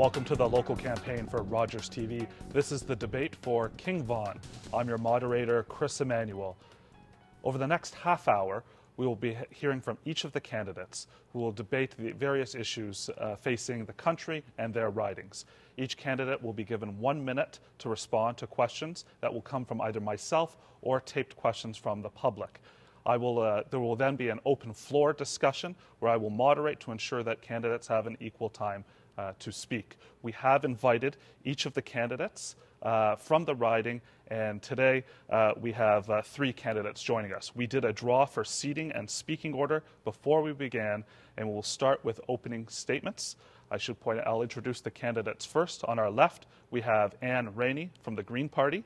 Welcome to the local campaign for Rogers TV. This is the debate for King-Vaughan. I'm your moderator, Chris Emanuel. Over the next half hour, we will be hearing from each of the candidates who will debate the various issues facing the country and their ridings. Each candidate will be given 1 minute to respond to questions that will come from either myself or taped questions from the public. There will then be an open floor discussion where I will moderate to ensure that candidates have an equal time to speak. We have invited each of the candidates from the riding, and today we have 3 candidates joining us. We did a draw for seating and speaking order before we began, and we'll start with opening statements. I should point out, I'll introduce the candidates first. On our left, we have Ann Raney from the Green Party.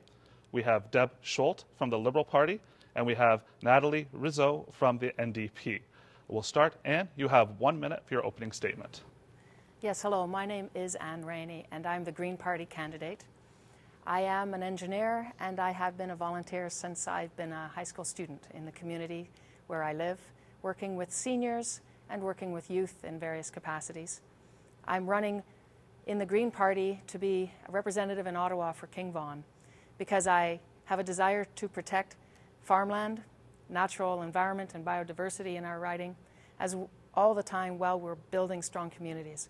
We have Deb Schulte from the Liberal Party, and we have Natalie Rizzo from the NDP. We'll start. Ann, you have 1 minute for your opening statement. Yes, hello. My name is Ann Raney, and I'm the Green Party candidate. I am an engineer, and I have been a volunteer since I've been a high school student in the community where I live, working with seniors and working with youth in various capacities. I'm running in the Green Party to be a representative in Ottawa for King-Vaughan because I have a desire to protect farmland, natural environment, and biodiversity in our riding, as all the time while we're building strong communities.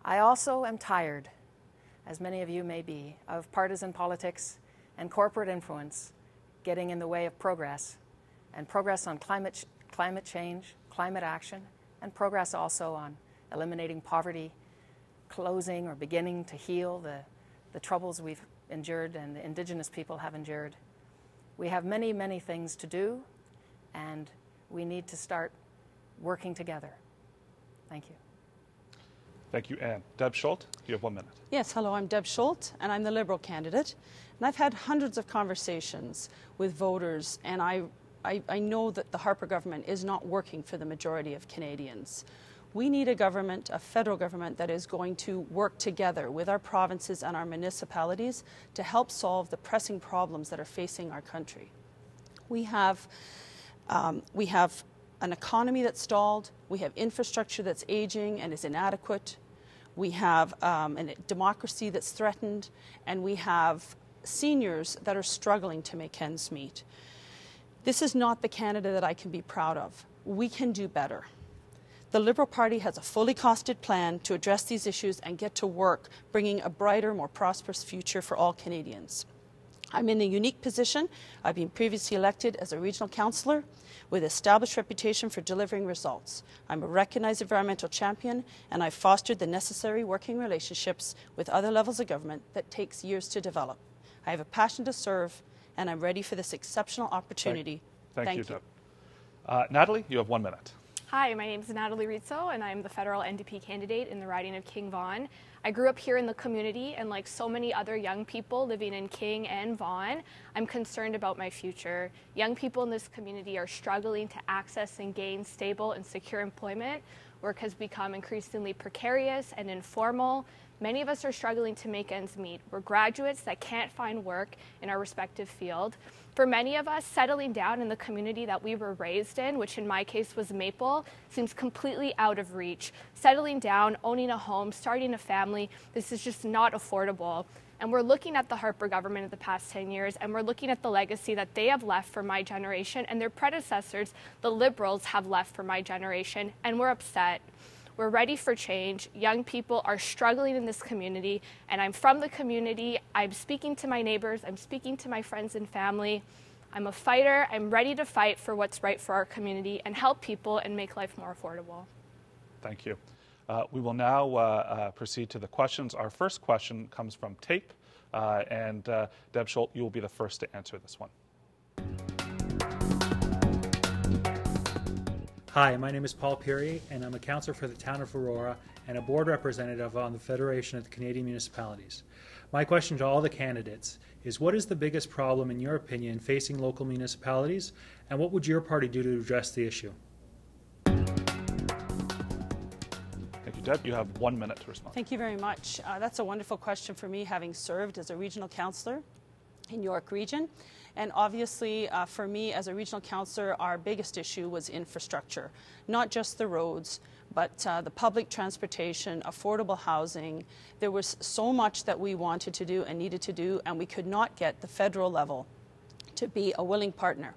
I also am tired, as many of you may be, of partisan politics and corporate influence getting in the way of progress, and progress on climate change, climate action, and progress also on eliminating poverty, closing or beginning to heal the troubles we've endured and the Indigenous people have endured. We have many, many things to do, and we need to start working together. Thank you. Thank you, Ann. Deb Schulte, you have 1 minute. Yes, hello, I'm Deb Schulte, and I'm the Liberal candidate. And I've had hundreds of conversations with voters, and I know that the Harper government is not working for the majority of Canadians. We need a government, a federal government, that is going to work together with our provinces and our municipalities to help solve the pressing problems that are facing our country. We have an economy that's stalled, we have infrastructure that's aging and is inadequate, we have a democracy that's threatened, and we have seniors that are struggling to make ends meet. This is not the Canada that I can be proud of. We can do better. The Liberal Party has a fully costed plan to address these issues and get to work bringing a brighter, more prosperous future for all Canadians. I'm in a unique position. I've been previously elected as a regional councillor with established reputation for delivering results. I'm a recognized environmental champion, and I've fostered the necessary working relationships with other levels of government that takes years to develop. I have a passion to serve, and I'm ready for this exceptional opportunity. Thank you, Deb. Natalie, you have 1 minute. Hi, my name is Natalie Rizzo, and I'm the federal NDP candidate in the riding of King-Vaughan. I grew up here in the community, and like so many other young people living in King and Vaughan, I'm concerned about my future. Young people in this community are struggling to access and gain stable and secure employment. Work has become increasingly precarious and informal. Many of us are struggling to make ends meet. We're graduates that can't find work in our respective field. For many of us, settling down in the community that we were raised in, which in my case was Maple, seems completely out of reach. Settling down, owning a home, starting a family, this is just not affordable. And we're looking at the Harper government of the past 10 years, and we're looking at the legacy that they have left for my generation, and their predecessors, the Liberals, have left for my generation, and we're upset. We're ready for change. Young people are struggling in this community, and I'm from the community. I'm speaking to my neighbors. I'm speaking to my friends and family. I'm a fighter. I'm ready to fight for what's right for our community and help people and make life more affordable. Thank you. We will now proceed to the questions. Our first question comes from tape, and Deb Schulte, you will be the first to answer this one. Hi, my name is Paul Peary, and I'm a councillor for the town of Aurora and a board representative on the Federation of the Canadian Municipalities. My question to all the candidates is, what is the biggest problem, in your opinion, facing local municipalities, and what would your party do to address the issue? Thank you, Deb. You have 1 minute to respond. Thank you very much. That's a wonderful question for me, having served as a regional councillor in York Region. And obviously, for me as a regional councillor, our biggest issue was infrastructure, not just the roads, but the public transportation, affordable housing, there was so much that we wanted to do and needed to do, and we could not get the federal level to be a willing partner.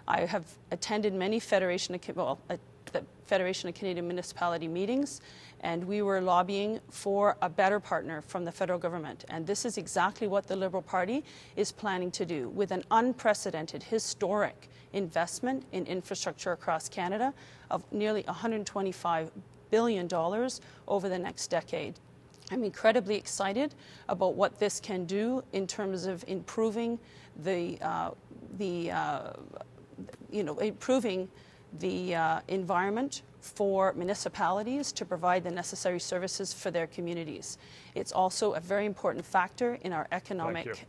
I have attended many the Federation of Canadian Municipality meetings, and we were lobbying for a better partner from the federal government. And this is exactly what the Liberal Party is planning to do, with an unprecedented, historic investment in infrastructure across Canada of nearly $125 billion over the next decade. I'm incredibly excited about what this can do in terms of improving the environment for municipalities to provide the necessary services for their communities. It's also a very important factor in our economics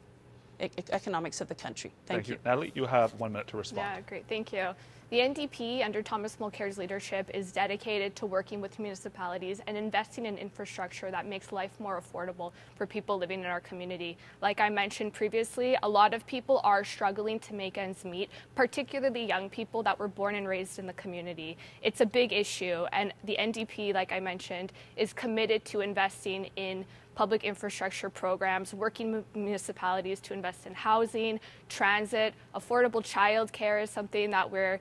of the country. Thank you. Natalie, you have 1 minute to respond. Yeah, great. Thank you. The NDP, under Thomas Mulcair's leadership, is dedicated to working with municipalities and investing in infrastructure that makes life more affordable for people living in our community. Like I mentioned previously, a lot of people are struggling to make ends meet, particularly young people that were born and raised in the community. It's a big issue, and the NDP, like I mentioned, is committed to investing in public infrastructure programs, working with municipalities to invest in housing, transit, affordable childcare is something that we're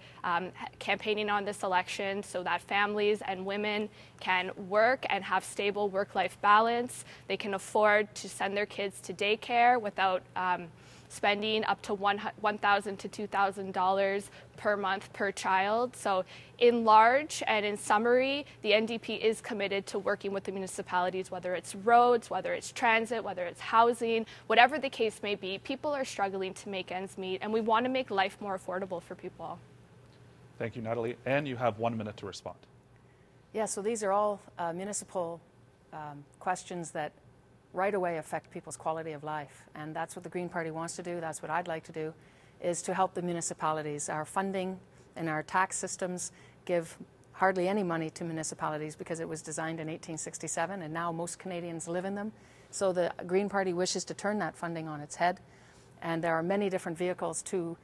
campaigning on this election so that families and women can work and have stable work-life balance. They can afford to send their kids to daycare without spending up to $1,000 to $2,000 per month per child. So in large and in summary, the NDP is committed to working with the municipalities, whether it's roads, whether it's transit, whether it's housing, whatever the case may be. People are struggling to make ends meet, and we want to make life more affordable for people. Thank you, Natalie. And you have 1 minute to respond. Yeah, so these are all municipal questions that right away affect people's quality of life. And that's what the Green Party wants to do. That's what I'd like to do, is to help the municipalities. Our funding and our tax systems give hardly any money to municipalities because it was designed in 1867 and now most Canadians live in them. So the Green Party wishes to turn that funding on its head. And there are many different vehicles to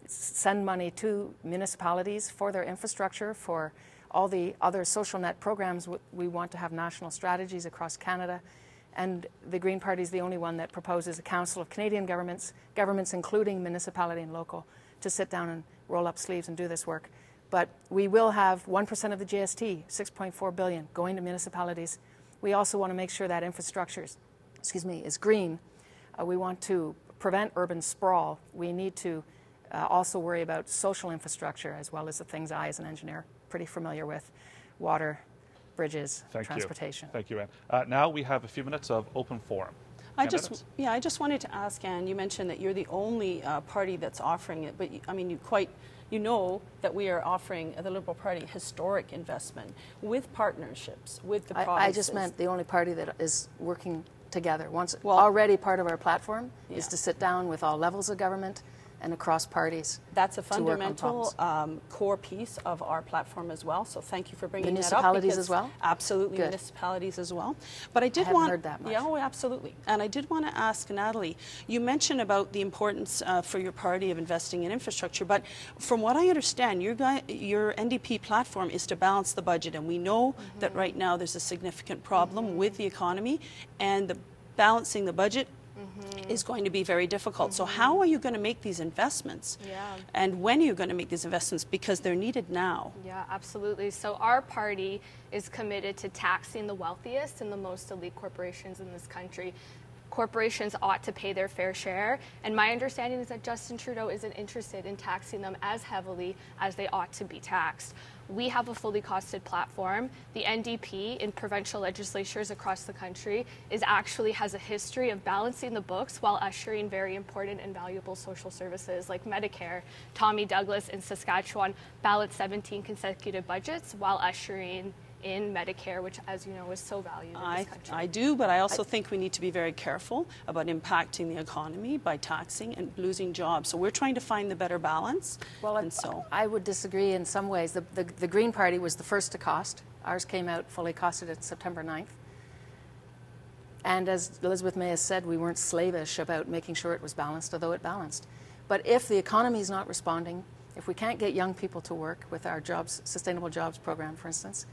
send money to municipalities for their infrastructure, for all the other social net programs. We want to have national strategies across Canada. And the Green Party is the only one that proposes a Council of Canadian governments including municipality and local, to sit down and roll up sleeves and do this work. But we will have 1% of the GST, $6.4 billion, going to municipalities. We also want to make sure that infrastructure is green. We want to prevent urban sprawl. We need to also worry about social infrastructure as well as the things I, as an engineer, pretty familiar with: water, bridges, transportation. Thank you, Ann. Now we have a few minutes of open forum. I just wanted to ask, Ann, you mentioned that you're the only party that's offering it, but you know that we are offering the Liberal Party historic investment with partnerships with the provinces. I just meant the only party that is working together. Already part of our platform is to sit down with all levels of government and across parties. That's a fundamental core piece of our platform as well. So thank you for bringing that up. Municipalities as well? Absolutely, good. Municipalities as well. But I haven't heard that much. Yeah, oh, absolutely. And I did want to ask Natalie, you mentioned about the importance for your party of investing in infrastructure, but from what I understand, your NDP platform is to balance the budget, and we know that right now there's a significant problem with the economy, and balancing the budget is going to be very difficult. So how are you going to make these investments? Yeah. And when are you going to make these investments? Because they're needed now. Yeah, absolutely. So our party is committed to taxing the wealthiest and the most elite corporations in this country. Corporations ought to pay their fair share, and my understanding is that Justin Trudeau isn't interested in taxing them as heavily as they ought to be taxed. We have a fully costed platform. The NDP in provincial legislatures across the country has a history of balancing the books while ushering very important and valuable social services like Medicare. Tommy Douglas in Saskatchewan balanced 17 consecutive budgets while ushering in Medicare, which, as you know, is so valued in this country. I do, but I also think we need to be very careful about impacting the economy by taxing and losing jobs. So we're trying to find the better balance. Well, I would disagree in some ways. The Green Party was the first to cost. Ours came out fully costed at September 9th. And as Elizabeth May has said, we weren't slavish about making sure it was balanced, although it balanced. But if the economy is not responding, if we can't get young people to work with our jobs, sustainable jobs program, for instance,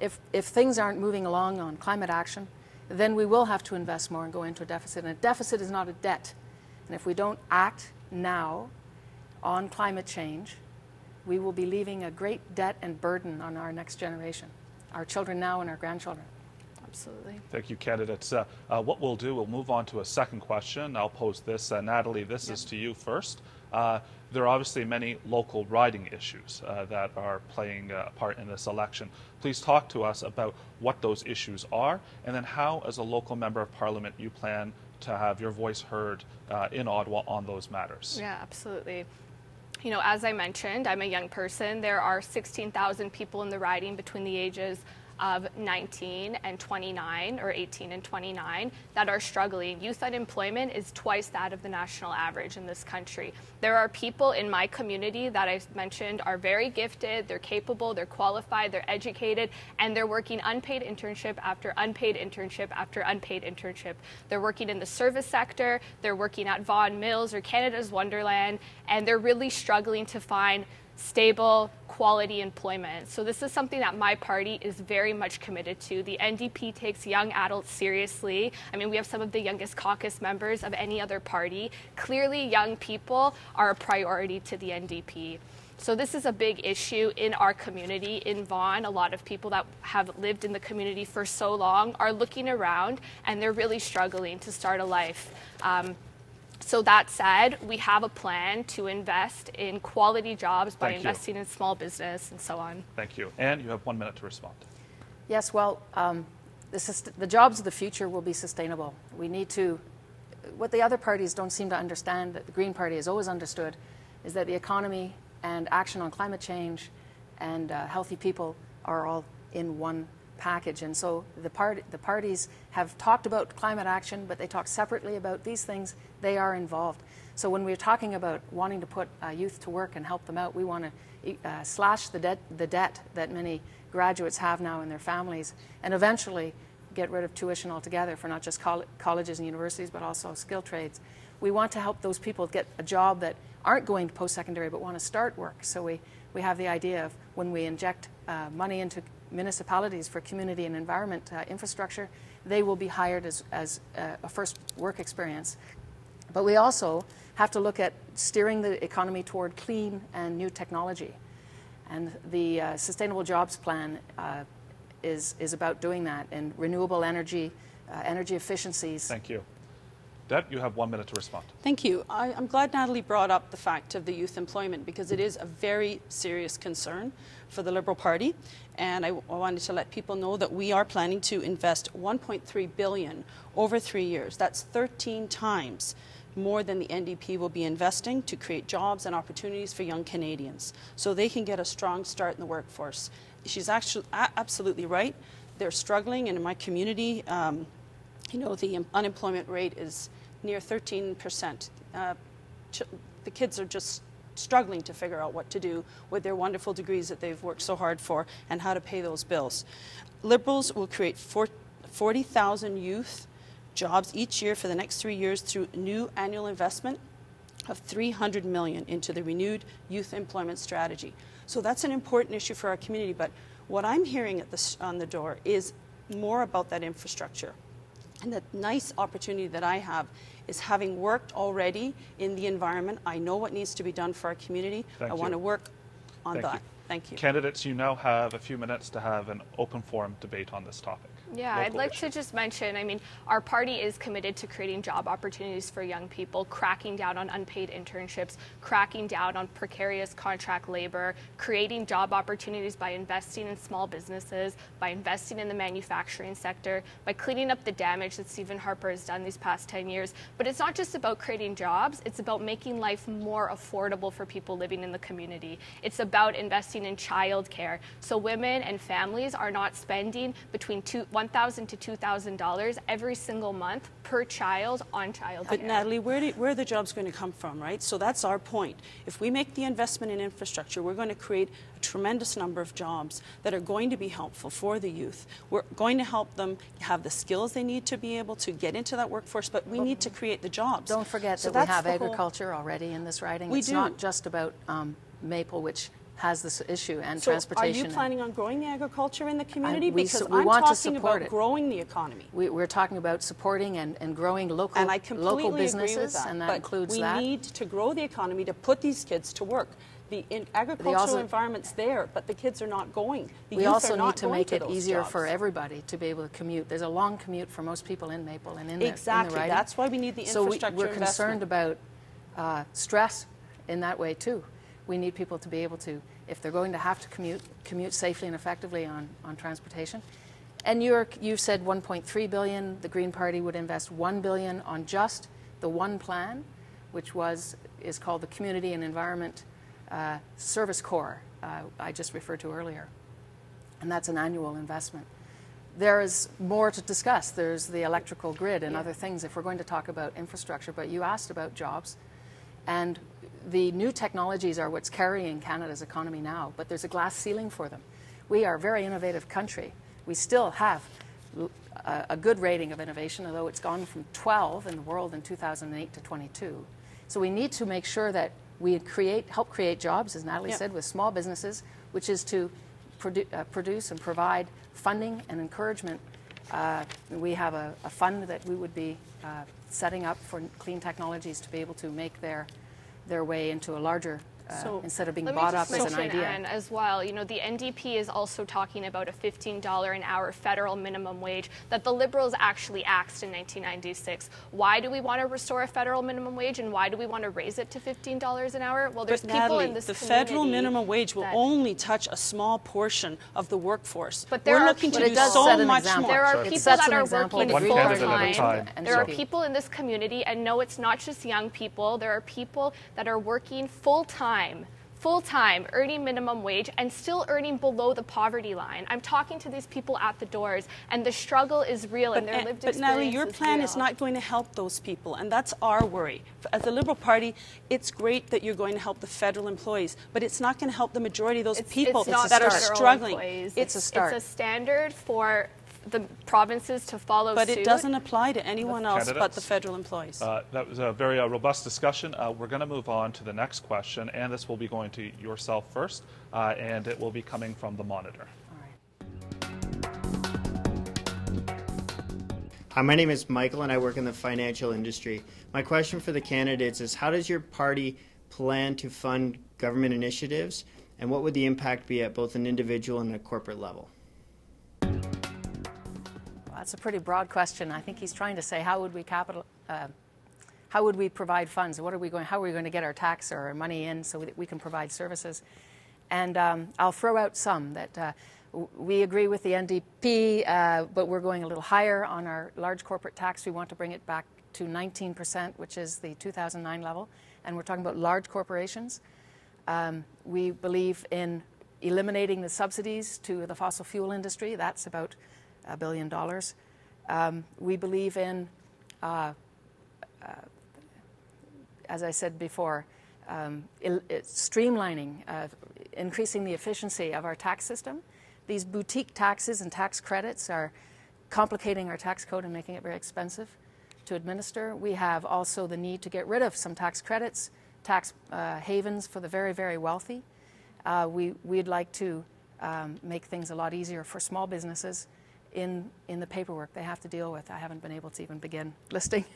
if things aren't moving along on climate action, then we will have to invest more and go into a deficit. And a deficit is not a debt. And if we don't act now on climate change, we will be leaving a great debt and burden on our next generation, our children now and our grandchildren. Absolutely. Thank you, candidates. What we'll do, we'll move on to a second question. I'll pose this. Natalie, this is to you first. There are obviously many local riding issues that are playing a part in this election. Please talk to us about what those issues are, and then how, as a local member of Parliament, you plan to have your voice heard in Ottawa on those matters. Yeah, absolutely. You know, as I mentioned, I'm a young person. There are 16,000 people in the riding between the ages of 19 and 29, or 18 and 29, that are struggling. Youth unemployment is twice that of the national average in this country. There are people in my community that I mentioned are very gifted, they're capable, they're qualified, they're educated, and they're working unpaid internship after unpaid internship after unpaid internship. They're working in the service sector, they're working at Vaughan Mills or Canada's Wonderland, and they're really struggling to find stable, quality employment. So this is something that my party is very much committed to. The NDP takes young adults seriously. I mean, we have some of the youngest caucus members of any other party. Clearly, young people are a priority to the NDP. So this is a big issue in our community in Vaughan. A lot of people that have lived in the community for so long are looking around and they're really struggling to start a life. So that said, we have a plan to invest in quality jobs by investing in small business and so on. Thank you. Ann, you have 1 minute to respond. Yes, well, the jobs of the future will be sustainable. We need to, what the other parties don't seem to understand, that the Green Party has always understood, is that the economy and action on climate change and healthy people are all in one package. And so the parties have talked about climate action, but they talk separately about these things. They are involved. So when we're talking about wanting to put youth to work and help them out, we want to slash the debt that many graduates have now in their families, and eventually get rid of tuition altogether for not just colleges and universities, but also skilled trades. We want to help those people get a job that aren't going to post-secondary but want to start work. So we have the idea of when we inject money into municipalities for community and environment infrastructure, they will be hired as a first work experience. But we also have to look at steering the economy toward clean and new technology. And the Sustainable Jobs Plan is about doing that, and renewable energy, energy efficiencies. Thank you. Deb, you have 1 minute to respond. Thank you. I'm glad Natalie brought up the fact of the youth employment, because it is a very serious concern for the Liberal Party. And I wanted to let people know that we are planning to invest $1.3 billion over 3 years. That's 13 times more than the NDP will be investing to create jobs and opportunities for young Canadians, so they can get a strong start in the workforce. She's actually absolutely right. They're struggling, and in my community, you know, the unemployment rate is near 13%. The kids are just struggling to figure out what to do with their wonderful degrees that they've worked so hard for and how to pay those bills. Liberals will create 40,000 youth jobs each year for the next 3 years through new annual investment of $300 million into the renewed youth employment strategy. So that's an important issue for our community, but what I'm hearing on the door is more about that infrastructure. And the nice opportunity that I have is, having worked already in the environment, I know what needs to be done for our community. I want to work on that. Thank you. Candidates, you now have a few minutes to have an open forum debate on this topic. Yeah, I'd like to just mention, I mean, our party is committed to creating job opportunities for young people, cracking down on unpaid internships, cracking down on precarious contract labor, creating job opportunities by investing in small businesses, by investing in the manufacturing sector, by cleaning up the damage that Stephen Harper has done these past 10 years. But it's not just about creating jobs, it's about making life more affordable for people living in the community. It's about investing in childcare, so women and families are not spending between $1,000 to $2,000 every single month per child on childcare. But Natalie, where are the jobs going to come from, right? So that's our point. If we make the investment in infrastructure, we're going to create a tremendous number of jobs that are going to be helpful for the youth. We're going to help them have the skills they need to be able to get into that workforce, but we need to create the jobs. Don't forget that we have agriculture already in this riding. It's not just about Maple, which has this issue, and so transportation. Are you planning on growing the agriculture in the community? We because want I'm to talking support about it. growing the economy. We're talking about supporting and growing local, and I completely local businesses, agree with that, and that but includes we that. need to grow the economy to put these kids to work. The agricultural environment's there, but the kids are not going. We also need to make it easier for everybody to be able to commute. There's a long commute for most people in Maple and in the riding. That's why we need the infrastructure we're investment. concerned about stress in that way too. We need people to be able to, if they're going to have to commute safely and effectively on transportation. And you've said 1.3 billion. The Green Party would invest 1 billion on just the one plan, which is called the Community and Environment Service Corps, I just referred to earlier. And that's an annual investment. There is more to discuss. There's the electrical grid and other things if we're going to talk about infrastructure. But you asked about jobs. And the new technologies are what's carrying Canada's economy now, but there's a glass ceiling for them. We are a very innovative country. We still have a good rating of innovation, although it's gone from 12 in the world in 2008 to 22. So we need to make sure that we help create jobs, as Natalie said, with small businesses, which is to produce and provide funding and encouragement. We have a fund that we would be setting up for clean technologies to be able to make their way into a larger, instead of being bought up as an idea. Ann, as well, you know, the NDP is also talking about a $15 an hour federal minimum wage that the Liberals actually axed in 1996. Why do we want to restore a federal minimum wage, and why do we want to raise it to $15 an hour? Well, there's people Natalie, in this the community federal minimum wage will only touch a small portion of the workforce. But we're looking to do so much more. There are people that are working full-time. There are NDP. people in this community, and no, it's not just young people. There are people that are working full-time, earning minimum wage and still earning below the poverty line. I'm talking to these people at the doors, and the struggle is real, and their lived experience is real. But Natalie, your plan is not going to help those people, and that's our worry. As a Liberal Party, it's great that you're going to help the federal employees, but it's not going to help the majority of those people that are struggling. It's a start. It's a standard for the provinces to follow but suit. it doesn't apply to anyone else but the federal employees. That was a very robust discussion. We're going to move on to the next question, and this will be going to yourself first, and it will be coming from the monitor. Hi, my name is Michael, and I work in the financial industry. My question for the candidates is, how does your party plan to fund government initiatives, and what would the impact be at both an individual and a corporate level? That's a pretty broad question. I think he's trying to say, how would we provide funds? How are we going to get our tax or our money in so that we can provide services? And I'll throw out some that we agree with the NDP, but we're going a little higher on our large corporate tax. We want to bring it back to 19%, which is the 2009 level, and we're talking about large corporations. We believe in eliminating the subsidies to the fossil fuel industry. That's about $1 billion. We believe in, as I said before, streamlining, increasing the efficiency of our tax system. These boutique taxes and tax credits are complicating our tax code and making it very expensive to administer. We have also the need to get rid of some tax credits, tax havens for the very, very wealthy. We'd like to make things a lot easier for small businesses in the paperwork they have to deal with. I haven't been able to even begin listing.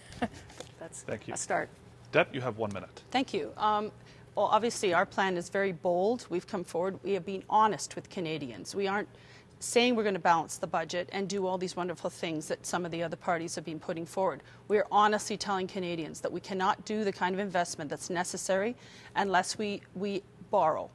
That's a start. Deb, you have 1 minute. Thank you. Well, obviously, our plan is very bold. We've come forward. We have been honest with Canadians. We aren't saying we're going to balance the budget and do all these wonderful things that some of the other parties have been putting forward. We're honestly telling Canadians that we cannot do the kind of investment that's necessary unless we borrow.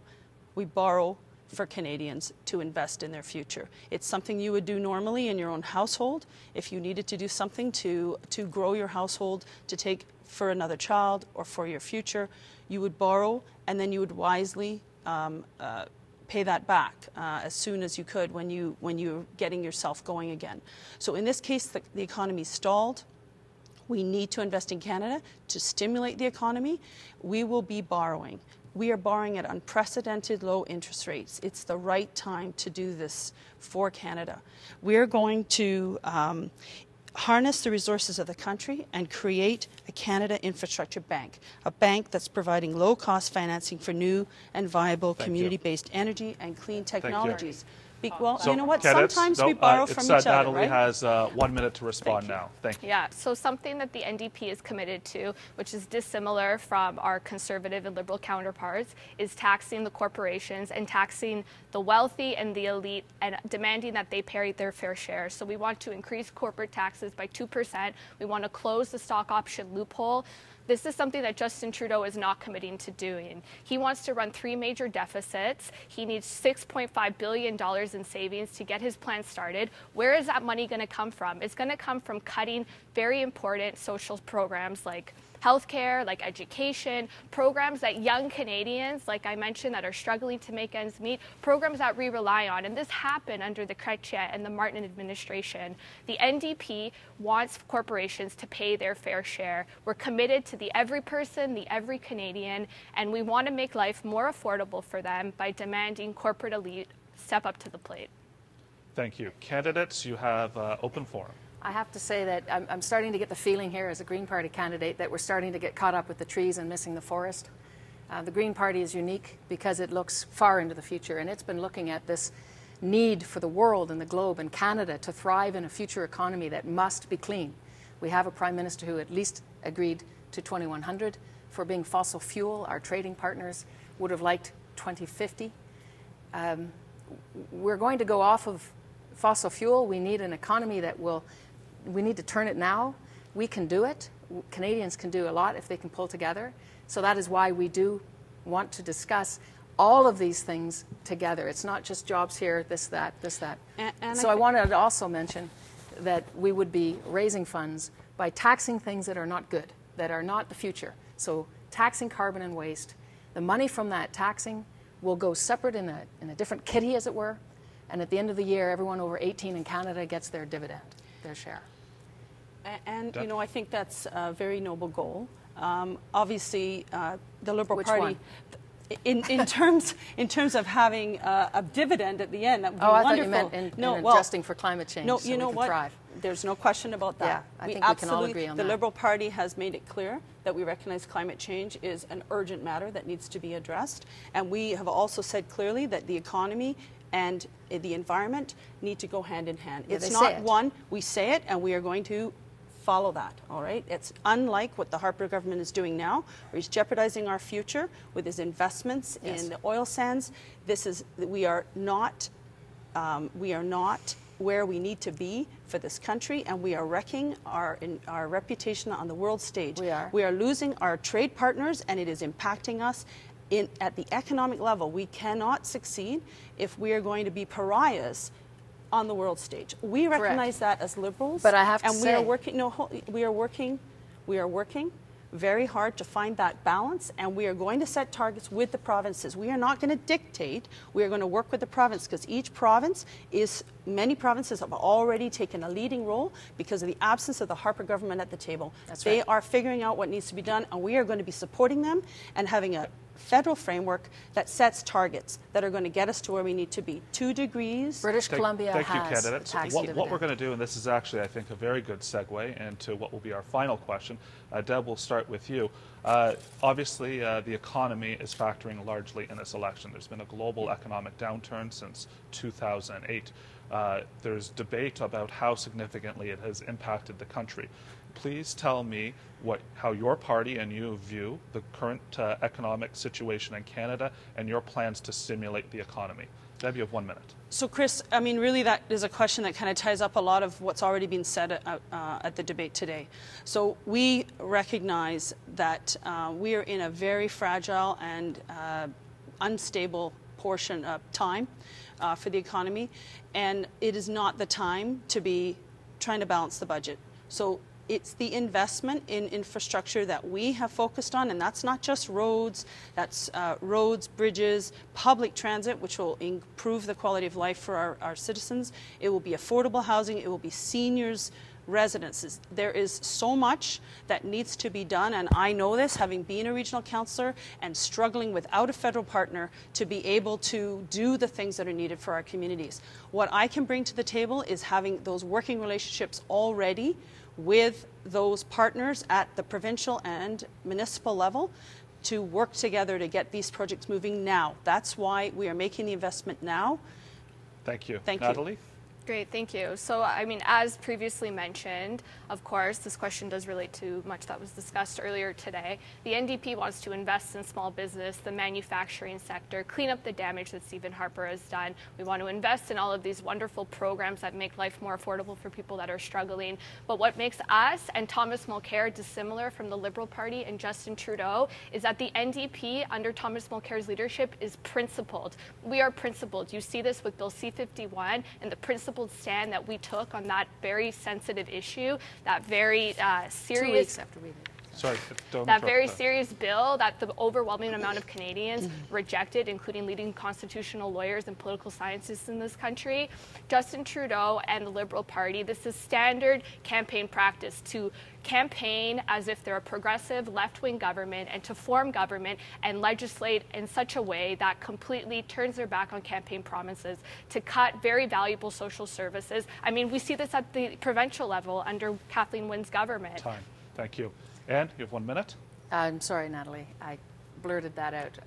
We borrow for Canadians to invest in their future. It's something you would do normally in your own household. If you needed to do something to grow your household, to take for another child or for your future, you would borrow, and then you would wisely pay that back as soon as you could when you're getting yourself going again. So in this case, the economy stalled. We need to invest in Canada to stimulate the economy. We will be borrowing. We are borrowing at unprecedented low interest rates. It's the right time to do this for Canada. We're going to harness the resources of the country and create a Canada Infrastructure Bank, a bank that's providing low-cost financing for new and viable community-based energy and clean technologies. Well, So, you know what? candidates, Sometimes we borrow from each other, Natalie right? has 1 minute to respond now. Thank you. Yeah, so something that the NDP is committed to, which is dissimilar from our Conservative and Liberal counterparts, is taxing the corporations and taxing the wealthy and the elite and demanding that they pay their fair share. So we want to increase corporate taxes by 2%. We want to close the stock option loophole. This is something that Justin Trudeau is not committing to doing. He wants to run 3 major deficits. He needs $6.5 billion in savings to get his plan started. Where is that money going to come from? It's going to come from cutting very important social programs like healthcare, like education, programs that young Canadians, like I mentioned, that are struggling to make ends meet, programs that we rely on. And this happened under the Chrétien and the Martin administration. The NDP wants corporations to pay their fair share. We're committed to the every person, the every Canadian, and we want to make life more affordable for them by demanding corporate elite step up to the plate. Thank you. Candidates, you have open forum. I have to say that I'm starting to get the feeling here as a Green Party candidate that we're starting to get caught up with the trees and missing the forest. The Green Party is unique because it looks far into the future, and it's been looking at this need for the world and the globe and Canada to thrive in a future economy that must be clean. We have a Prime Minister who at least agreed to 2100 for being fossil fuel. Our trading partners would have liked 2050. We're going to go off of fossil fuel. We need an economy that will, we need to turn it now. We can do it. Canadians can do a lot if they can pull together. So that is why we do want to discuss all of these things together. It's not just jobs here, this, that, this, that. And so I wanted to also mention that we would be raising funds by taxing things that are not good, that are not the future. So taxing carbon and waste. The money from that taxing will go separate in a different kitty, as it were. And at the end of the year, everyone over 18 in Canada gets their dividend, their share. And you know, I think that's a very noble goal. Obviously, the Liberal Party, in terms of having a dividend at the end, that would be wonderful. I thought you meant in adjusting for climate change. No, so you know what? Thrive. There's no question about that. Yeah, I think we can all agree on that. The Liberal Party has made it clear that we recognize climate change is an urgent matter that needs to be addressed, and we have also said clearly that the economy and the environment need to go hand in hand. Yeah, it's not one, we say it, and we are going to follow that, all right? It's unlike what the Harper government is doing now, where he's jeopardizing our future with his investments in the oil sands. We are not where we need to be for this country, and we are wrecking our reputation on the world stage. We are losing our trade partners, and it is impacting us at the economic level. We cannot succeed if we are going to be pariahs on the world stage. We recognize that as Liberals, but I have to and say, we are working very hard to find that balance, and we are going to set targets with the provinces. We are not going to dictate. We are going to work with the province, because many provinces have already taken a leading role because of the absence of the Harper government at the table. They are figuring out what needs to be done, and we are going to be supporting them and having a federal framework that sets targets that are going to get us to where we need to be. 2 degrees. British Columbia has candidates. tax What we're going to do, and this is actually, I think, a very good segue into what will be our final question. Deb, we'll start with you. Obviously, the economy is factoring largely in this election. There's been a global economic downturn since 2008. There's debate about how significantly it has impacted the country. Please tell me how your party and you view the current economic situation in Canada and your plans to stimulate the economy. Deb, you have 1 minute. So, Chris, I mean, really that is a question that kind of ties up a lot of what's already been said at the debate today. So we recognize that we are in a very fragile and unstable portion of time for the economy, and it is not the time to be trying to balance the budget. So it's the investment in infrastructure that we have focused on, and that's not just roads, that's roads, bridges, public transit, which will improve the quality of life for our citizens. It will be affordable housing, it will be seniors' residences. There is so much that needs to be done, and I know this, having been a regional councillor and struggling without a federal partner to be able to do the things that are needed for our communities. What I can bring to the table is having those working relationships already with those partners at the provincial and municipal level to work together to get these projects moving now. That's why we are making the investment now. Thank you. Thank Natalie? you. Great, thank you. So, I mean, as previously mentioned, of course, this question does relate to much that was discussed earlier today. The NDP wants to invest in small business, the manufacturing sector, clean up the damage that Stephen Harper has done. We want to invest in all of these wonderful programs that make life more affordable for people that are struggling. But what makes us and Thomas Mulcair dissimilar from the Liberal Party and Justin Trudeau is that the NDP, under Thomas Mulcair's leadership, is principled. We are principled. You see this with Bill C-51 and the principled stand that we took on that very sensitive issue, that very serious... 2 weeks after we did. Sorry, don't that very interrupt serious bill that the overwhelming amount of Canadians rejected, including leading constitutional lawyers and political scientists in this country. Justin Trudeau and the Liberal Party, this is standard campaign practice to campaign as if they're a progressive left-wing government and to form government and legislate in such a way that completely turns their back on campaign promises, to cut very valuable social services. I mean, we see this at the provincial level under Kathleen Wynne's government. Time. Thank you. Ann, you have 1 minute. I'm sorry, Natalie. I blurted that out.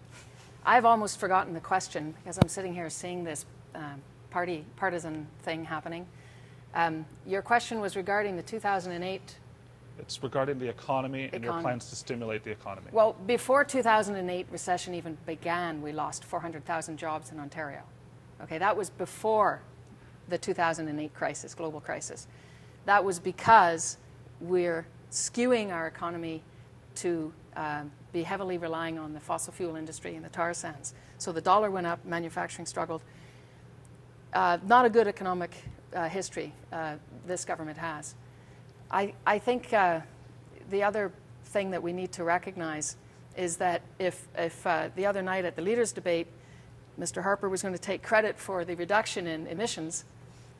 I've almost forgotten the question because I'm sitting here seeing this partisan thing happening. Your question was regarding the 2008... It's regarding the economy and your plans to stimulate the economy. Well, before 2008 recession even began, we lost 400,000 jobs in Ontario. Okay, that was before the 2008 crisis, global crisis. That was because we're skewing our economy to be heavily relying on the fossil fuel industry and the tar sands. So the dollar went up, manufacturing struggled. Not a good economic history this government has. I think the other thing that we need to recognize is that if the other night at the leaders' debate, Mr. Harper was going to take credit for the reduction in emissions,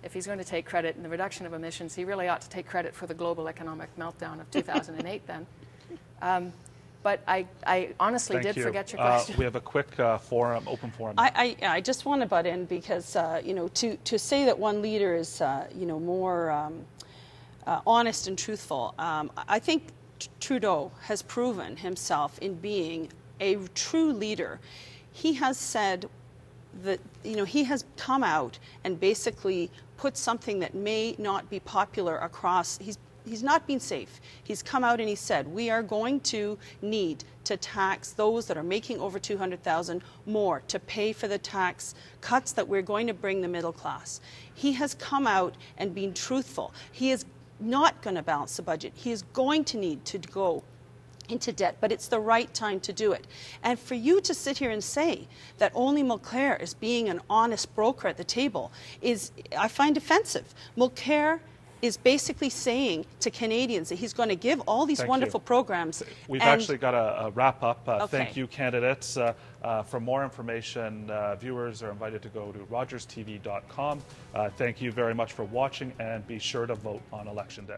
if he's going to take credit in the reduction of emissions, he really ought to take credit for the global economic meltdown of 2008 then. But I honestly did forget your question. We have a quick open forum. I just want to butt in because, you know, to say that one leader is, you know, more honest and truthful, I think Trudeau has proven himself in being a true leader. He has said that, you know, he has come out and basically put something that may not be popular across. He's not been safe. He's come out and he said, we are going to need to tax those that are making over $200,000 more to pay for the tax cuts that we're going to bring the middle class. He has come out and been truthful. He is not going to balance the budget. He is going to need to go into debt, but it's the right time to do it. And for you to sit here and say that only Mulcair is being an honest broker at the table is, I find offensive. Mulcair is basically saying to Canadians that he's going to give all these wonderful programs. We've actually got a wrap up. Okay. Thank you, candidates. For more information, viewers are invited to go to rogerstv.com. Thank you very much for watching, and be sure to vote on Election Day.